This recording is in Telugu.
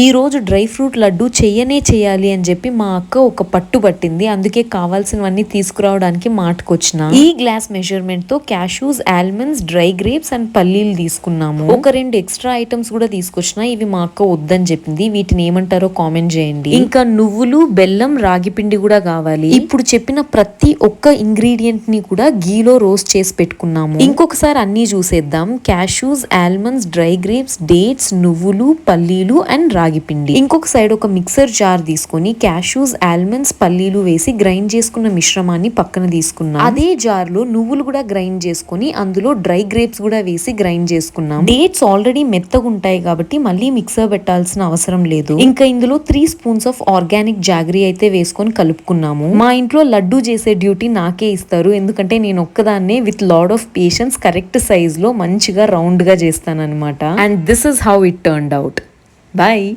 ఈ రోజు డ్రై ఫ్రూట్ లడ్డు చెయ్యాలి అని చెప్పి మా అక్క ఒక పట్టు పట్టింది. అందుకే కావాల్సినవన్నీ తీసుకురావడానికి మాటకొచ్చిన. ఈ గ్లాస్ మెజర్మెంట్ తో cashews, almonds, dry grapes and పల్లీలు తీసుకున్నాము. ఒక 2 ఎక్స్ట్రా ఐటమ్స్ కూడా తీసుకొచ్చిన. ఇవి మా అక్క వద్దని చెప్పింది. వీటిని ఏమంటారో కామెంట్ చేయండి. ఇంకా నువ్వులు, బెల్లం, రాగి పిండి కూడా కావాలి. ఇప్పుడు చెప్పిన ప్రతి ఒక్క ఇంగ్రీడియంట్ ని కూడా గీలో రోస్ట్ చేసి పెట్టుకున్నాము. ఇంకొకసారి అన్ని చూసేద్దాం. Cashews, almonds, dry grapes, dates, నువ్వులు, పల్లీలు అండ్ రాగి పిండి. ఇంకొక సైడ్ ఒక మిక్సర్ జార్ తీసుకొని క్యాషూస్, ఆల్మండ్స్, పల్లీలు వేసి గ్రైండ్ చేసుకున్న మిశ్రమాన్ని పక్కన తీసుకున్నాం. అదే జార్ లో నువ్వులు కూడా గ్రైండ్ చేసుకుని అందులో డ్రై గ్రేప్స్ కూడా వేసి గ్రైండ్ చేసుకున్నాం. డేట్స్ ఆల్రెడీ మెత్తగా ఉంటాయి కాబట్టి మళ్ళీ మిక్సర్ పెట్టాల్సిన అవసరం లేదు. ఇంకా ఇందులో 3 స్పూన్స్ ఆఫ్ ఆర్గానిక్ జాగరీ అయితే వేసుకొని కలుపుకున్నాము. మా ఇంట్లో లడ్డు చేసే డ్యూటీ నాకే ఇస్తారు. ఎందుకంటే నేను ఒక్కదాన్నే with lot of patience correct size లో మంచిగా రౌండ్ గా చేస్తాను అనమాట. And this is how it turned out. Bye.